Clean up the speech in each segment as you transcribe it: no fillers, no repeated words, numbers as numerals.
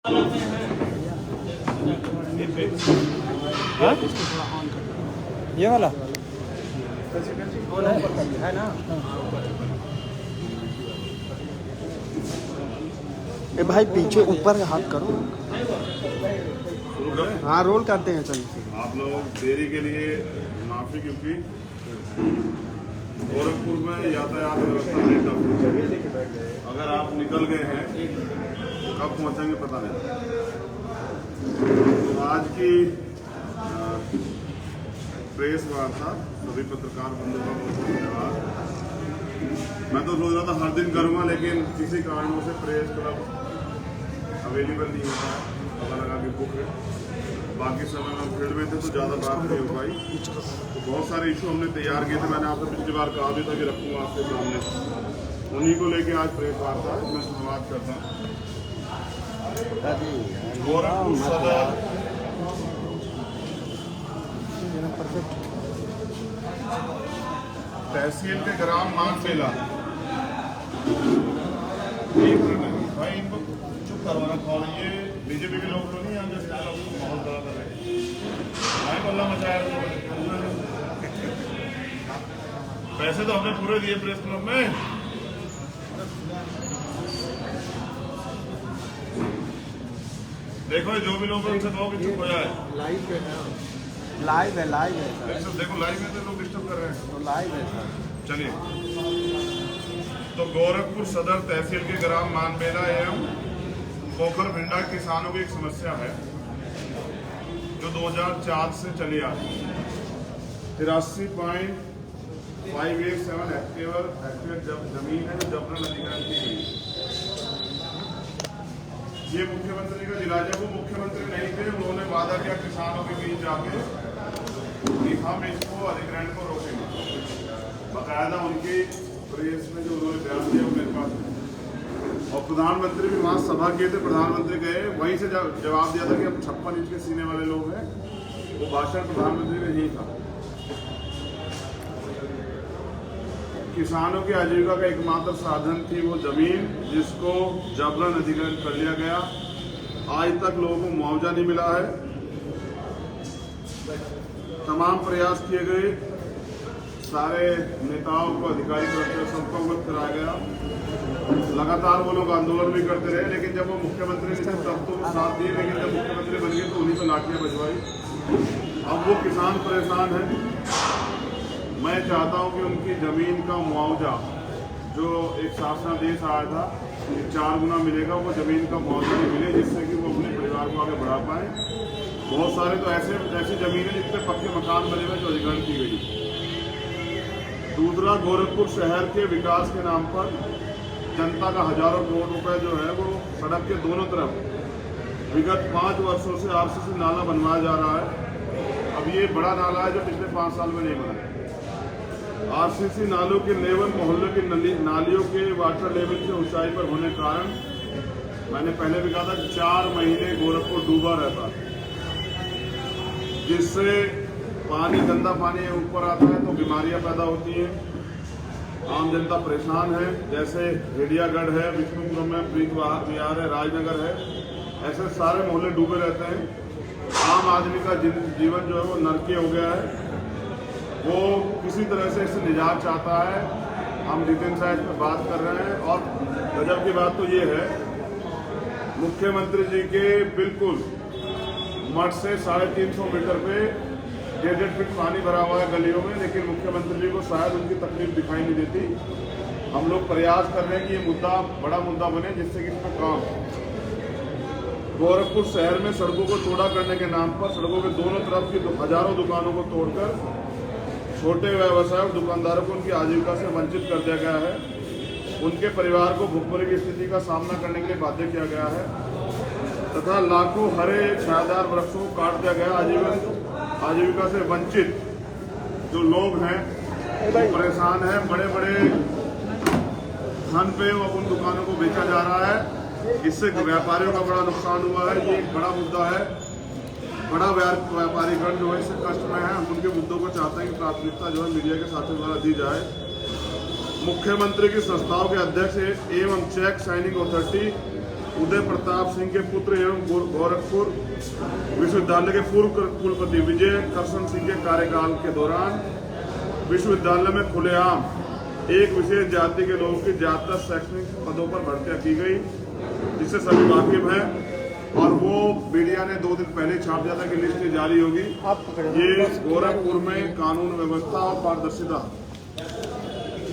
हाँ? ये वाला है ना। ए भाई पीछे ऊपर हाथ करो। हाँ रोल करते हैं। चलिए आप लोग देरी के लिए माफी, क्योंकि गोरखपुर में यातायात व्यवस्था नहीं टफ। अगर आप निकल गए हैं कब पहुंचेंगे पता नहीं। तो आज की प्रेस वार्ता सभी पत्रकार बंधुओं का बहुत धन्यवाद। मैं तो सोच रहा था हर दिन करूंगा, लेकिन किसी कारणों से प्रेस क्लब अवेलेबल नहीं होता है। पता लगा कि बुक है। बाकी समय में फील्ड में थे तो ज़्यादा बात नहीं हो पाई। तो बहुत सारे इशू हमने तैयार किए थे। मैंने आपसे पिछली बार कहा भी था कि रखूंगा आपके सामने। उन्हीं को लेके आज प्रेस वार्ता है। मैं शुरुआत करता हूँ। गोरखपुर सदर तहसील के ग्राम मानबेला। एक मिनट भाई, इनको चुप करवाना कॉल। ये बीजेपी के लोग तो नहीं आगे माहौल खड़ा कर रहे हैं। भाई बल्ला मचाया। पैसे तो हमने पूरे दिए प्रेस क्लब में। देखो जो भी लोग उनसे कहो कि चुप हो जाए। लाइव है सर देखो लाइव में तो लोग डिस्टर्ब कर रहे हैं। तो लाइव है सर। चलिए, तो गोरखपुर सदर तहसील के ग्राम मानबेला एवं पोखर भिंडा किसानों की एक समस्या है जो 2004 से चली आ रही है। 83.587 हेक्टेयर जमीन है जो जबरन अधिग्रहण की गई। ये मुख्यमंत्री का जिला, जब वो मुख्यमंत्री नहीं थे उन्होंने वादा किया किसानों के बीच जाके कि हम इसको अधिग्रहण को रोकेंगे। बाकायदा उनकी प्रेस में जो उन्होंने बयान दिया वो मेरे पास है। और प्रधानमंत्री भी वहाँ सभा किए थे। प्रधानमंत्री गए, वहीं से जवाब दिया था कि अब 56 इंच के सीने वाले लोग हैं। वो भाषण प्रधानमंत्री का यही था। किसानों की आजीविका का एकमात्र साधन थी वो जमीन, जिसको जबरन अधिग्रहण कर लिया गया। आज तक लोगों को मुआवजा नहीं मिला है। तमाम प्रयास किए गए, सारे नेताओं को, अधिकारी को सबको अवगत कराया गया। लगातार वो लोग आंदोलन भी करते रहे, लेकिन जब वो मुख्यमंत्री थे तब तो वो साथ दिए, लेकिन जब मुख्यमंत्री बन गए तो उन्हीं पर लाठियां बजवाई। अब वो किसान परेशान है। मैं चाहता हूं कि उनकी जमीन का मुआवजा जो एक शासनादेश आया था कि 4 गुना मिलेगा, वो जमीन का मुआवजा नहीं मिले, जिससे कि वो अपने परिवार को आगे बढ़ा पाए। बहुत सारे तो ऐसी जमीनें जिसपे पक्के मकान बने हुए जो अधिग्रहण की गई। दूसरा, गोरखपुर शहर के विकास के नाम पर जनता का हजारों करोड़ रुपए जो है वो सड़क के दोनों तरफ विगत 5 वर्षों से आरसीसी नाला बनवाया जा रहा है। अब ये बड़ा नाला है जो पिछले 5 साल में नहीं बना। आरसीसी नालों के लेवल मोहल्ले की नालियों के वाटर लेवल से ऊंचाई पर होने के कारण, मैंने पहले भी कहा था, 4 महीने गोरखपुर डूबा रहता है, जिससे पानी, गंदा पानी ऊपर आता है तो बीमारियां पैदा होती हैं। आम जनता परेशान है। जैसे हेडियागढ़ है, विष्णुपुरम में प्रीत विहार है, राजनगर है, ऐसे सारे मोहल्ले डूबे रहते हैं। आम आदमी का जीवन जो है वो नरकीय हो गया है। वो किसी तरह से इससे निजात चाहता है। हम जितेंद्र साहब पे बात कर रहे हैं। और गजब की बात तो ये है, मुख्यमंत्री जी के बिल्कुल मठ से 350 मीटर पे 1.5 फीट पानी भरा हुआ है गलियों में, लेकिन मुख्यमंत्री जी को शायद उनकी तकलीफ दिखाई नहीं देती। हम लोग प्रयास कर रहे हैं कि ये मुद्दा बड़ा मुद्दा बने, जिससे कि इसमें काम। गोरखपुर शहर में सड़कों को चौड़ा करने के नाम पर सड़कों के दोनों तरफ की हजारों दुकानों को तोड़कर छोटे व्यवसाय और दुकानदारों को उनकी आजीविका से वंचित कर दिया गया है। उनके परिवार को भुखमरी की स्थिति का सामना करने के लिए बाध्य किया गया है तथा लाखों हरे छायादार वृक्षों को काट दिया गया। आजीविका से वंचित जो लोग हैं वो परेशान हैं। बड़े बड़े धन पे वो उन दुकानों को बेचा जा रहा है। इससे व्यापारियों का बड़ा नुकसान हुआ है। ये एक बड़ा मुद्दा है। बड़ा व्यापारीगण जो है इससे कष्ट में है। हम उनके मुद्दों को चाहते हैं कि प्राथमिकता जो है मीडिया के साथियों द्वारा दी जाए। मुख्यमंत्री की संस्थाओं के अध्यक्ष एवं check signing authority Uday Pratap Singh के पुत्र एवं गोरखपुर विश्वविद्यालय के पूर्व कुलपति विजय करसन सिंह के कार्यकाल के दौरान विश्वविद्यालय में खुलेआम एक विशेष जाति के लोगों की ज्यादातर शैक्षणिक पदों पर भर्तियां की गई, जिससे सभी वाकिफ हैं। और वो मीडिया ने 2 दिन पहले छाप दिया था कि लिस्ट जारी होगी। ये गोरखपुर में कानून व्यवस्था और पारदर्शिता।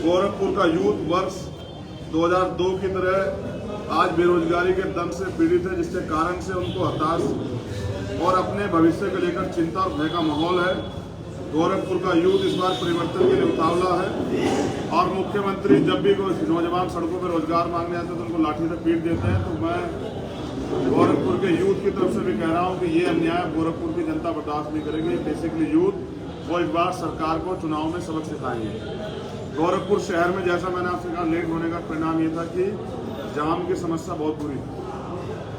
गोरखपुर का यूथ वर्ष 2002 की तरह आज बेरोजगारी के दंश से पीड़ित है, जिसके कारण से उनको हताश और अपने भविष्य को लेकर चिंता और भय का माहौल है। गोरखपुर का यूथ इस बार परिवर्तन के लिए उतावला है और मुख्यमंत्री जब भी कोई नौजवान सड़कों पर रोजगार मांगने आते हैं तो उनको लाठी से पीट देते हैं। तो मैं गोरखपुर के यूथ की तरफ से भी कह रहा हूं कि ये अन्याय गोरखपुर की जनता बर्दाश्त नहीं करेगी। बेसिकली यूथ वो इस बार सरकार को चुनाव में सबक सिखाएंगे। गोरखपुर शहर में जैसा मैंने आपसे कहा लेट होने का परिणाम ये था कि जाम की समस्या बहुत बुरी थी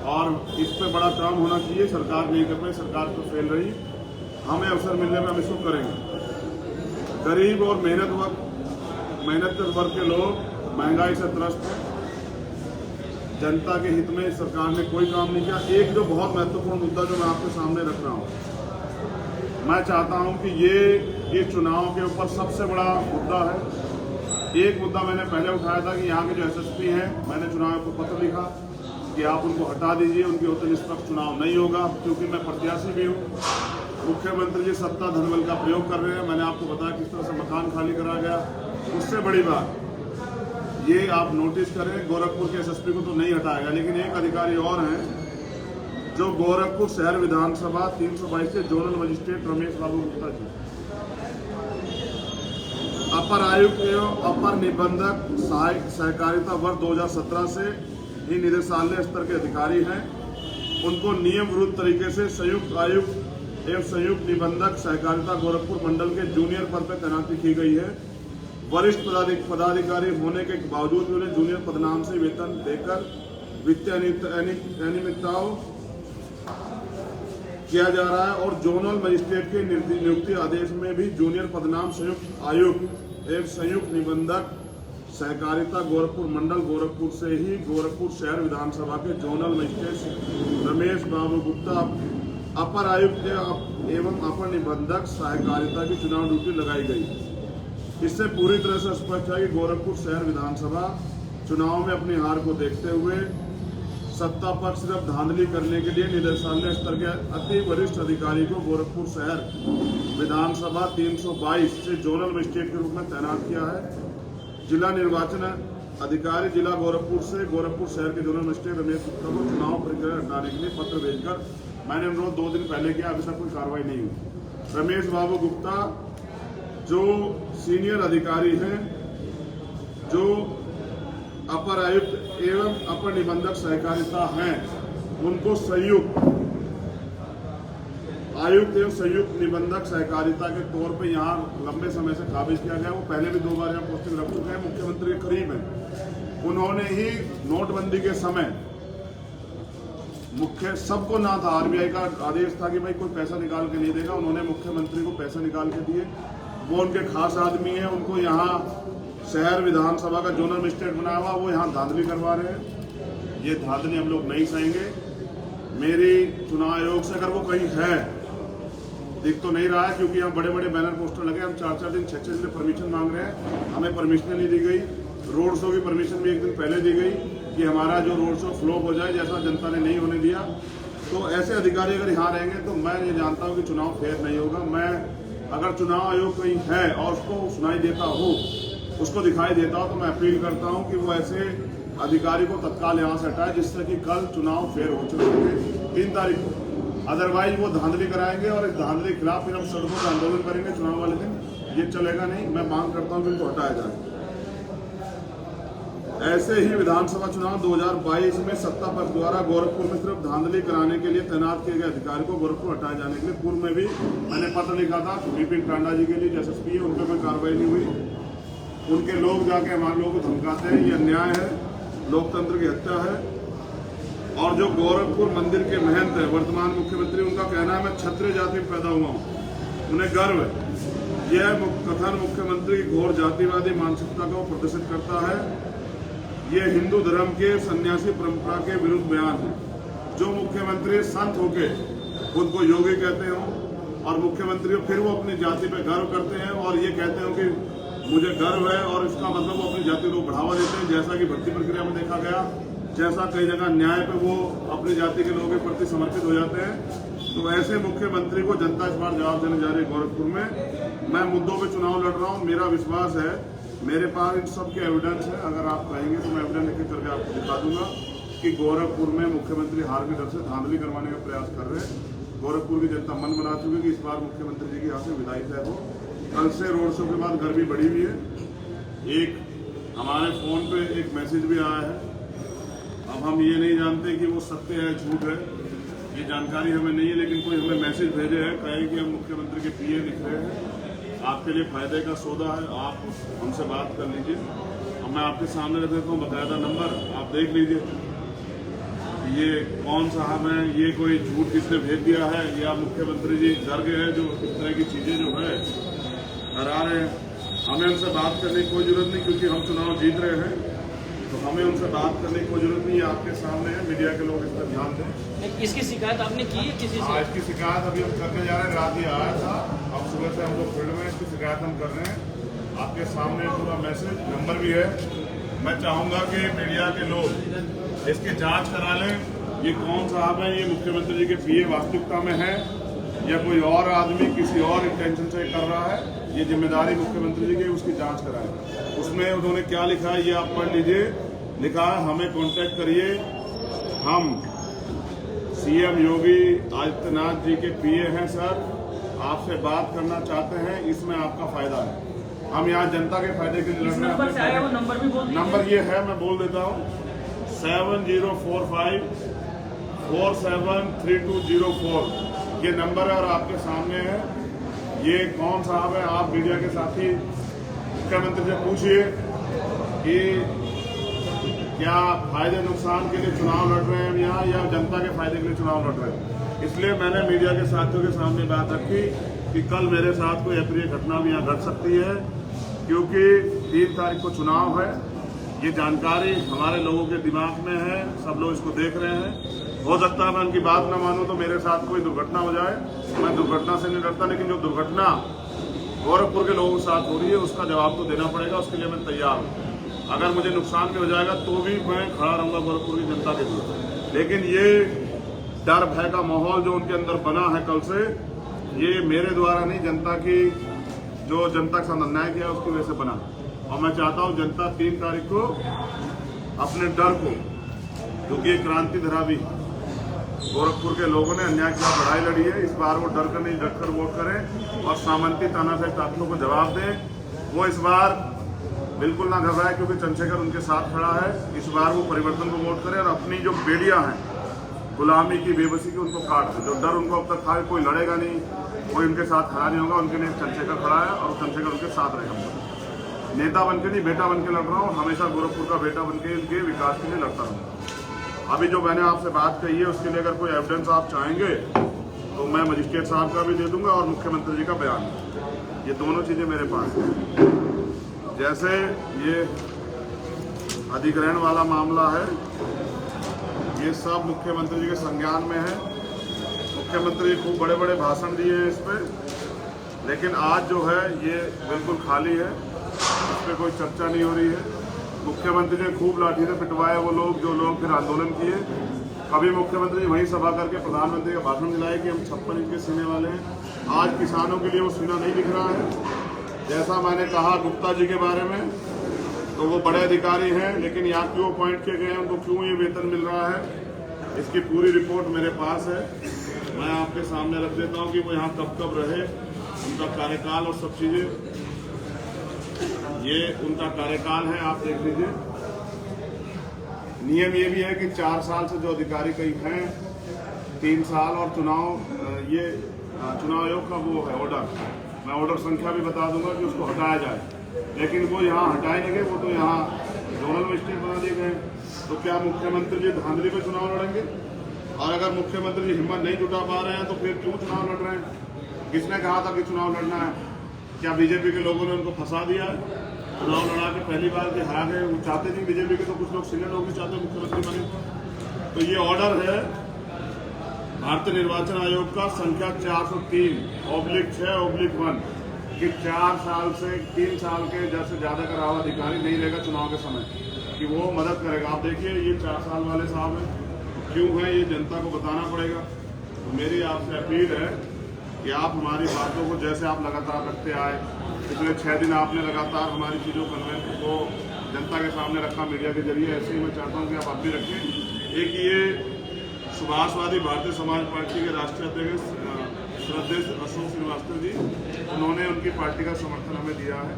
और इस पर बड़ा काम होना चाहिए। सरकार नहीं कर पाई, सरकार तो फेल रही। हमें अवसर मिलने में हम इसको करेंगे। गरीब और मेहनत वर्ग के लोग महंगाई से त्रस्त हैं। जनता के हित में सरकार ने कोई काम नहीं किया। एक जो बहुत महत्वपूर्ण मुद्दा जो मैं आपके सामने रख रहा हूं, मैं चाहता हूं कि ये चुनाव के ऊपर सबसे बड़ा मुद्दा है। एक मुद्दा मैंने पहले उठाया था कि यहाँ के जो एसएसपी हैं, मैंने चुनाव को पत्र लिखा कि आप उनको हटा दीजिए, उनके होते निष्पक्ष चुनाव नहीं होगा। क्योंकि मैं प्रत्याशी भी हूँ। मुख्यमंत्री जी सत्ता धनबल का प्रयोग कर रहे हैं। मैंने आपको बताया किस तरह से मकान खाली करा गया। उससे बड़ी बात ये आप नोटिस करें, गोरखपुर के एसएसपी को तो नहीं हटाया गया, लेकिन एक अधिकारी और हैं जो गोरखपुर शहर विधानसभा 322 के जोनल मजिस्ट्रेट रमेश बाबू गुप्ता जी, अपर आयुक्त एवं अपर निबंधक सहायक सहकारिता वर्ष 2017 से ही निदेशालय स्तर के अधिकारी हैं। उनको नियम विरुद्ध तरीके से संयुक्त आयुक्त एवं संयुक्त निबंधक सहकारिता गोरखपुर मंडल के जूनियर पद पर तैनाती की गई है। वरिष्ठ पदाधिकारी होने के बावजूद भी उन्हें जूनियर पदनाम से वेतन देकर वित्तीय अनियमितताओं किया जा रहा है और जोनल मजिस्ट्रेट के नियुक्ति आदेश में भी जूनियर पदनाम संयुक्त आयुक्त एवं संयुक्त निबंधक सहकारिता गोरखपुर मंडल गोरखपुर से ही गोरखपुर शहर विधानसभा के जोनल मजिस्ट्रेट रमेश बाबू गुप्ता अपर आयुक्त एवं अपर निबंधक सहकारिता की चुनाव ड्यूटी लगाई गई। इससे पूरी तरह से स्पष्ट है कि गोरखपुर शहर विधानसभा चुनाव में अपनी हार को देखते हुए सत्ता पक्ष सिर्फ धांधली करने के लिए निदेशालय स्तर के अति वरिष्ठ अधिकारी को गोरखपुर शहर विधानसभा 322 से जोनल मजिस्ट्रेट के रूप में तैनात किया है। जिला निर्वाचन अधिकारी जिला गोरखपुर से गोरखपुर शहर के जोनल मजिस्ट्रेट रमेश गुप्ता को चुनाव प्रक्रिया हटाने के लिए पत्र भेजकर मैंने अनुरोध 2 दिन पहले किया, अभी तक कोई कार्रवाई नहीं हुई। रमेश बाबू गुप्ता जो सीनियर अधिकारी हैं, जो अपर आयुक्त एवं अपर निबंधक सहकारिता हैं, उनको संयुक्त आयुक्त एवं संयुक्त निबंधक सहकारिता के तौर पे यहाँ लंबे समय से काबिज किया गया। वो पहले भी 2 बार यहाँ पोस्टिंग रख चुके हैं, मुख्यमंत्री के करीब हैं। उन्होंने ही नोटबंदी के समय सबको ना था, आरबीआई का आदेश था कि भाई कोई पैसा निकाल के नहीं देगा, उन्होंने मुख्यमंत्री को पैसा निकाल के दिए। वो उनके खास आदमी हैं, उनको यहाँ शहर विधानसभा का जोनल मजिस्ट्रेट बनाया हुआ, वो यहाँ धांधली करवा रहे हैं। ये धांधली हम लोग नहीं सहेंगे। मेरी चुनाव आयोग से अगर वो कहीं है, दिख तो नहीं रहा है क्योंकि यहाँ बड़े बड़े बैनर पोस्टर लगे, हम 4-4 दिन 6-6 दिन परमिशन मांग रहे हैं, हमें परमिशन नहीं दी गई। रोड शो की परमिशन भी 1 दिन पहले दी गई कि हमारा जो रोड शो फ्लॉप हो जाए, जैसा जनता ने नहीं होने दिया। तो ऐसे अधिकारी अगर यहाँ रहेंगे तो मैं ये जानता हूँ कि चुनाव फेयर नहीं होगा। मैं अगर चुनाव आयोग कहीं है और उसको सुनाई देता हो, उसको दिखाई देता हो, तो मैं अपील करता हूँ कि वो ऐसे अधिकारी को तत्काल यहाँ से हटाए, जिससे कि कल चुनाव फेयर हो चुके 3 तारीख को। अदरवाइज वो धांधली कराएंगे और इस धांधली के खिलाफ फिर हम सड़कों पर आंदोलन करेंगे चुनाव वाले दिन। ये चलेगा नहीं। मैं मांग करता हूँ कि इनको हटाया जाए। ऐसे ही विधानसभा चुनाव 2022 में सत्ता पक्ष द्वारा गोरखपुर में सिर्फ धांधली कराने के लिए तैनात किए गए अधिकारी को गोरखपुर हटाए जाने के लिए पूर्व में भी मैंने पत्र लिखा था विपिन टांडा जी के लिए, जो एसएसपी है, उन पर कोई कार्रवाई नहीं हुई। उनके लोग जाके हमारे लोगों को धमकाते हैं, ये अन्याय है, लोकतंत्र की हत्या है। और जो गोरखपुर मंदिर के महंत है, वर्तमान मुख्यमंत्री, उनका कहना है मैं क्षत्रिय जाति में पैदा हुआ हूँ, उन्हें गर्व है। यह कथन मुख्यमंत्री की घोर जातिवादी मानसिकता को प्रदर्शित करता है। ये हिंदू धर्म के सन्यासी परंपरा के विरुद्ध बयान है। जो मुख्यमंत्री संत होके खुद को योगी कहते हो और मुख्यमंत्री फिर वो अपनी जाति पे गर्व करते हैं और ये कहते हो कि मुझे गर्व है, और इसका मतलब वो अपनी जाति को बढ़ावा देते हैं, जैसा कि भर्ती प्रक्रिया में देखा गया, जैसा कई जगह न्याय पे वो अपनी जाति के लोगों के प्रति समर्पित हो जाते हैं। तो ऐसे मुख्यमंत्री को जनता इस बार जवाब देने जा रही है गोरखपुर में। मैं मुद्दों पे चुनाव लड़ रहा हूँ, मेरा विश्वास है, मेरे पास इन सब के एविडेंस है, अगर आप कहेंगे तो मैं एविडेंस लेकर करके आपको दिखा दूंगा कि गोरखपुर में मुख्यमंत्री हार के डर से धांधली करवाने का प्रयास कर रहे हैं। गोरखपुर की जनता मन बना चुकी है कि इस बार मुख्यमंत्री जी की यहाँ से विदाई तय हो। कल से रोड शो के बाद गर्मी बढ़ी हुई है। एक हमारे फोन पे एक मैसेज भी आया है, अब हम ये नहीं जानते कि वो सत्य है झूठ है, ये जानकारी हमें नहीं है, लेकिन कोई हमें मैसेज भेजे है, कहे कि हम मुख्यमंत्री के पीए लिख रहे हैं, आपके लिए फायदे का सौदा है, आप हमसे बात कर लीजिए। अब मैं आपके सामने रख देता हूँ बकायदा नंबर, आप देख लीजिए ये कौन साहब है, ये कोई झूठ किसने भेज दिया है, या मुख्यमंत्री जी डर गए हैं जो इस तरह की चीजें जो है करा रहे हैं। हमें उनसे बात करने की कोई जरूरत नहीं, क्योंकि हम चुनाव जीत रहे हैं, तो हमें उनसे बात करने की कोई जरूरत नहीं है। आपके सामने है, मीडिया के लोग इस पर ध्यान दें। इसकी शिकायत आपने की है किसी से? इसकी शिकायत अभी हम करने जा रहे हैं, रात ही आया था, अब सुबह से हम लोग फील्ड में इसकी शिकायत हम कर रहे हैं। आपके सामने पूरा मैसेज नंबर भी है। मैं चाहूंगा कि मीडिया के लोग इसकी जांच करा लें, ये कौन साहब है, ये मुख्यमंत्री जी के पीए वास्तविकता में है या कोई और आदमी किसी और इंटेंशन से कर रहा है, ये जिम्मेदारी मुख्यमंत्री जी की, उसकी जांच कराएं। उसमें उन्होंने क्या लिखा है ये आप पढ़ लीजिए। लिखा है, हमें कांटेक्ट करिए, हम सीएम योगी आदित्यनाथ जी के पीए हैं सर, आपसे बात करना चाहते हैं, इसमें आपका फायदा है। हम यहाँ जनता के फायदे के लिए लड़ रहे हैं। वो नंबर भी बोल दीजिए। नंबर ये है, मैं बोल देता हूँ, 7045 473204 ये नंबर है और आपके सामने है। ये कौन साहब है, आप मीडिया के साथी मुख्यमंत्री से पूछिए कि क्या फायदे नुकसान के लिए चुनाव लड़ रहे हैं यहाँ, या जनता के फायदे के लिए चुनाव लड़ रहे हैं। इसलिए मैंने मीडिया के साथियों के सामने बात रखी कि कल मेरे साथ कोई अप्रिय घटना भी यहाँ घट सकती है, क्योंकि 3 तारीख को चुनाव है। ये जानकारी हमारे लोगों के दिमाग में है, सब लोग इसको देख रहे हैं। हो सकता है मैं उनकी बात न मानूं तो मेरे साथ कोई दुर्घटना हो जाए, मैं दुर्घटना से नहीं डरता, लेकिन जो दुर्घटना गोरखपुर के लोगों के साथ हो रही है उसका जवाब तो देना पड़ेगा, उसके लिए मैं तैयार हूँ। अगर मुझे नुकसान भी हो जाएगा तो भी मैं खड़ा रहूंगा गोरखपुर की जनता के लिए। लेकिन ये डर भय का माहौल जो उनके अंदर बना है कल से, ये मेरे द्वारा नहीं, जनता की जो जनता के साथ अन्याय किया उसकी वजह से बना। और मैं चाहता हूँ जनता 3 तारीख को अपने डर को, क्योंकि क्रांति धरा भी गोरखपुर के लोगों ने अन्याय के खिलाफ लड़ाई लड़ी है, इस बार वो डर कर नहीं डटकर वोट करें और सामंती तानाशाही ताकतों को जवाब दें। वो इस बार बिल्कुल ना घबराए, क्योंकि चंद्रशेखर उनके साथ खड़ा है। इस बार वो परिवर्तन को वोट करें और अपनी जो बेड़ियां हैं गुलामी की, बेबसी की, उनको काट दें। जो डर उनको अब तक था कोई लड़ेगा नहीं, कोई उनके साथ खड़ा नहीं होगा, उनके लिए चंद्रशेखर खड़ा है और चंद्रशेखर उनके साथ रहेगा। नेता बनके नहीं, बेटा बनके लड़ रहा हूँ, हमेशा गोरखपुर का बेटा बनके इनके विकास के लिए लड़ता रहूँगा। अभी जो मैंने आपसे बात कही है उसके लिए अगर कोई एविडेंस आप चाहेंगे तो मैं मजिस्ट्रेट साहब का भी दे दूंगा और मुख्यमंत्री जी का बयान, ये दोनों चीजें मेरे पास हैं। जैसे ये अधिग्रहण वाला मामला है, ये सब मुख्यमंत्री जी के संज्ञान में है। मुख्यमंत्री खूब बड़े बड़े भाषण दिए हैं इस पर, लेकिन आज जो है ये बिल्कुल खाली है, इस पर कोई चर्चा नहीं हो रही है। मुख्यमंत्री ने खूब लाठी से पिटवाए वो लोग जो लोग फिर आंदोलन किए। कभी मुख्यमंत्री वहीं सभा करके प्रधानमंत्री का भाषण दिलाए कि हम 56 इंच के सीने वाले हैं। आज किसानों के लिए वो सीना नहीं दिख रहा है। जैसा मैंने कहा गुप्ता जी के बारे में, तो वो बड़े अधिकारी हैं, लेकिन यहाँ क्यों अपॉइंट किए गए हैं, उनको क्यों ये वेतन मिल रहा है, इसकी पूरी रिपोर्ट मेरे पास है। मैं आपके सामने रख देता हूँ कि वो यहाँ कब कब रहे, उनका कार्यकाल और सब चीजें, ये उनका कार्यकाल है, आप देख लीजिए। नियम ये भी है कि 4 साल से जो अधिकारी कई हैं 3 साल, और ये चुनाव आयोग का वो है ऑर्डर, मैं ऑर्डर संख्या भी बता दूंगा कि उसको हटाया जाए, लेकिन वो यहाँ हटाए नहीं गए, वो तो यहाँ जोनल मजिस्ट्रेट बना दिए गए। तो क्या मुख्यमंत्री जी धांधली पे चुनाव लड़ेंगे? और अगर मुख्यमंत्री जी हिम्मत नहीं जुटा पा रहे हैं तो फिर क्यों चुनाव लड़ रहे हैं? किसने कहा था कि चुनाव लड़ना है? क्या बीजेपी के लोगों ने उनको फंसा दिया है? चुनाव लड़ा के पहली बार के हरा गए, वो चाहते नहीं बीजेपी के, तो कुछ लोग सिंगल लोग भी चाहते हैं मुख्यमंत्री बने। तो ये ऑर्डर है भारतीय निर्वाचन आयोग का संख्या 403/6/1 कि 4 साल से 3 साल के जैसे ज्यादा का राव अधिकारी नहीं लेगा चुनाव के समय, कि वो मदद करेगा। आप देखिए ये 4 साल वाले साहब हैं, क्यों है ये जनता को बताना पड़ेगा। तो मेरी आपसे अपील है कि आप हमारी बातों को, जैसे आप लगातार रखते आए, पिछले 6 दिन आपने लगातार हमारी चीज़ों को जनता के सामने रखा मीडिया के जरिए, ऐसे ही मैं चाहता हूँ कि आप भी रखें। एक ये सुभाषवादी भारतीय समाज पार्टी के राष्ट्रीय अध्यक्ष श्रद्धेय अशोक श्रीवास्तव जी, उन्होंने उनकी पार्टी का समर्थन हमें दिया है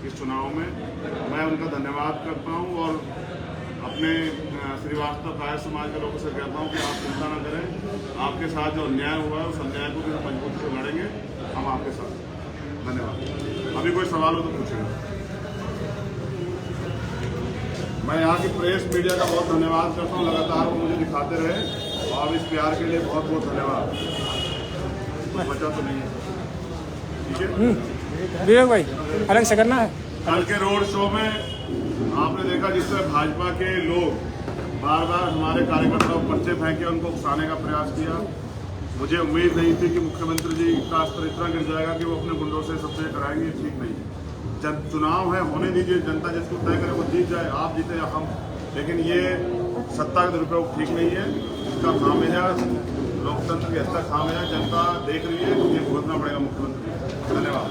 इस चुनाव में, मैं उनका धन्यवाद करता हूँ। और अपने श्रीवास्तव काय समाज के लोगों से कहता हूँ कि आप चिंता न करें, आपके साथ जो अन्याय हुआ है उस अन्याय को भी हम मजबूती से लड़ेंगे, हम आपके साथ। धन्यवाद। अभी कोई सवाल हो तो पूछेगा। मैं यहाँ की प्रेस मीडिया का बहुत धन्यवाद करता हूँ, लगातार वो मुझे दिखाते रहे, और इस प्यार के लिए बहुत बहुत धन्यवाद। बचा तो नहीं है, ठीक है विवेक भाई, अलग से करना है। कल के रोड शो में आपने देखा जिस तरह भाजपा के लोग बार बार हमारे कार्यकर्ताओं पर पर्चे फेंके, उनको उकसाने का प्रयास किया। मुझे उम्मीद नहीं थी कि मुख्यमंत्री जी का स्तर इतना गिर जाएगा कि वो अपने गुंडों से सबसे कराएंगे, ठीक नहीं। जब चुनाव है होने दीजिए, जनता जिसको तय करे वो जीत जाए, आप जीते या हम, लेकिन ये सत्ता के दुरुपयोग ठीक नहीं है। इसका खामियाजा लोकतंत्र की हत्या खामियाजा जनता देख रही है, ये भुगतना पड़ेगा मुख्यमंत्री। धन्यवाद।